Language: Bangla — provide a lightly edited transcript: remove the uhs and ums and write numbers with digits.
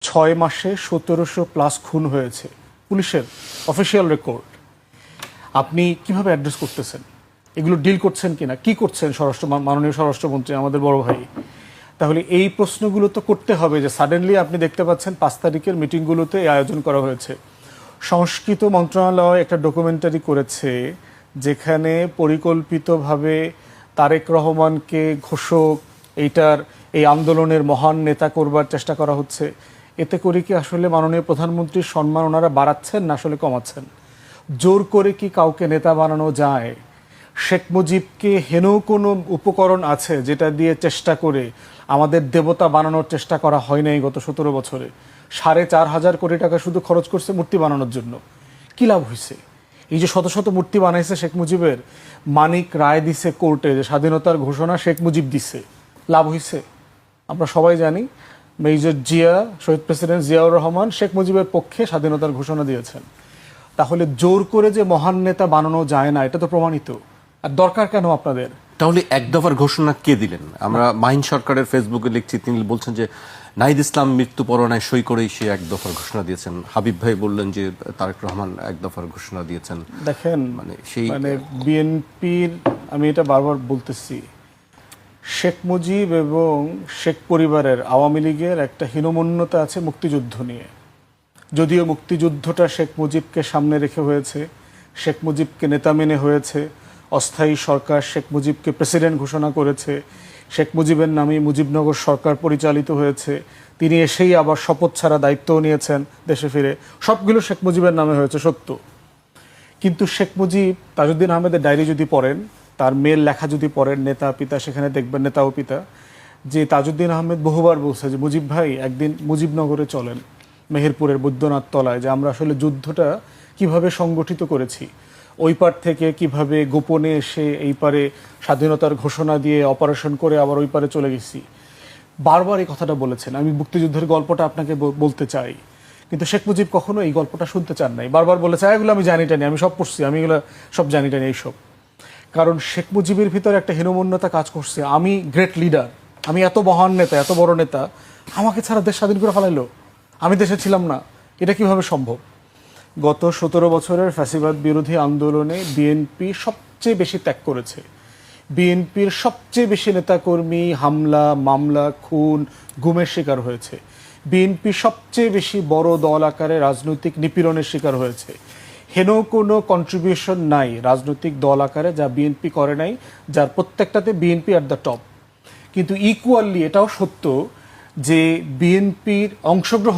6 মাসে 1700+ খুন হয়েছে, পুলিশের অফিসিয়াল রেকর্ড। আপনি কিভাবে অ্যাড্রেস করতেছেন? এগুলো ডিল করছেন কিনা, কি করছেন মাননীয় স্বরাষ্ট্রমন্ত্রী, আমাদের বড় ভাই? তাহলে এই প্রশ্নগুলো তো করতে হবে যে সাডেনলি আপনি দেখতে পাচ্ছেন 5 তারিখের মিটিংগুলোতে এই আয়োজন করা হয়েছে। সংস্কৃত মন্ত্রণালয় একটা ডকুমেন্টারি করেছে যেখানে পরিকল্পিতভাবে তারেক রহমানকে ঘোষক, এই আন্দোলনের মহান নেতা করবার চেষ্টা করা হচ্ছে। এতে করে কি আসলে মাননীয় প্রধানমন্ত্রীর সম্মান ওনারা বাড়াচ্ছেন না আসলে কমাচ্ছেন? জোর করে কি কাউকে নেতা বানানো যায়? শেখ মুজিবকে হেন কোনো উপকরণ আছে যেটা দিয়ে চেষ্টা করে আমাদের দেবতা বানানোর চেষ্টা করা হয় নাই গত 17 বছরে? 4,500 কোটি টাকা শুধু খরচ করছে মূর্তি বানানোর জন্য। কি লাভ হয়েছে? এই যে শত শত মূর্তি বানাইছে শেখ মুজিবের, মানিক রায় দিছে কোর্টে যে স্বাধীনতার ঘোষণা শেখ মুজিব দিছে, লাভ হয়েছে? আমরা সবাই জানি মেজর জিয়া, শহীদ প্রেসিডেন্ট জিয়াউর রহমান শেখ মুজিবের পক্ষে স্বাধীনতার ঘোষণা দিয়েছেন। তাহলে জোর করে যে মহান নেতা বানানো যায় না, এটা তো প্রমাণিত। আর দরকার কেন আপনাদের? তাহলে এক দফার ঘোষণা কে দিলেন? আমরা মাহিন সরকারের ফেসবুকে লিখছি, তিনি বলছেন যে নাহিদ ইসলাম মৃত্যু পরোয়ানায় সই করেই সে এক দফার ঘোষণা দিয়েছেন। হাবিব ভাই বললেন যে তারেক রহমান এক দফার ঘোষণা দিয়েছেন। দেখেন, মানে বিএনপির, আমি এটা বারবার বলতেছি, শেখ মুজিব এবং শেখ পরিবারের, আওয়ামী লীগের একটা হীনমন্যতা আছে মুক্তিযুদ্ধ নিয়ে। যদিও মুক্তিযুদ্ধটা শেখ মুজিবকে সামনে রেখে হয়েছে, শেখ মুজিবকে নেতা মেনে হয়েছে, অস্থায়ী সরকার শেখ মুজিবকে প্রেসিডেন্ট ঘোষণা করেছে, শেখ মুজিবের নামে মুজিবনগর সরকার পরিচালিত হয়েছে, তিনি এসেই আবার শপথ ছাড়া দায়িত্বও নিয়েছেন দেশে ফিরে, সবগুলো শেখ মুজিবের নামে হয়েছে সত্য। কিন্তু শেখ মুজিব, তাজউদ্দিন আহমেদের ডায়েরি যদি পড়েন, তার মেয়ের লেখা যদি পড়েন, নেতা পিতা, সেখানে দেখবেন নেতা ও পিতা, যে তাজউদ্দিন আহমেদ বহুবার বলছে যে মুজিব ভাই একদিন মুজিবনগরে চলেন, মেহেরপুরের বৈদ্যনাথ তলায়, যে আমরা আসলে যুদ্ধটা কিভাবে সংগঠিত করেছি, ওই পার থেকে কিভাবে গোপনে এসে এই পারে স্বাধীনতার ঘোষণা দিয়ে অপারেশন করে আবার ওই পারে চলে গেছি। বারবার এই কথাটা বলেছেন। আমি মুক্তিযুদ্ধের গল্পটা আপনাকে বলতে চাই, কিন্তু শেখ মুজিব কখনো এই গল্পটা শুনতে চান নাই। বারবার বলেছে এগুলো আমি জানি টানি, আমি সব পড়ছি, আমি এগুলো সব জানি টানি এইসব। কারণ শেখ মুজিবের ভিতরে একটা হীনমন্যতা কাজ করছে, আমি গ্রেট লিডার, আমি এত মহান নেতা, এত বড় নেতা, আমাকে ছাড়া দেশ স্বাধীন করে ফেলাইলো, আমি দেশে ছিলাম না, এটা কিভাবে সম্ভব? গত 17 বছরের ফ্যাসিবাদ বিরোধী আন্দোলনে বিএনপি সবচেয়ে বেশি ত্যাগ করেছে। বিএনপির সবচেয়ে বেশি নেতাকর্মী হামলা, মামলা, খুন, গুমের শিকার হয়েছে। বিএনপি সবচেয়ে বেশি বড় দল আকারে রাজনৈতিক নিপীড়নের শিকার হয়েছে। হেন কোনো কন্ট্রিবিউশন নাই রাজনৈতিক দল আকারে যা বিএনপি করে নাই, যার প্রত্যেকটাতে বিএনপি অ্যাট দ্য টপ। কিন্তু ইকুয়ালি এটাও সত্য যে বিএনপির অংশগ্রহণ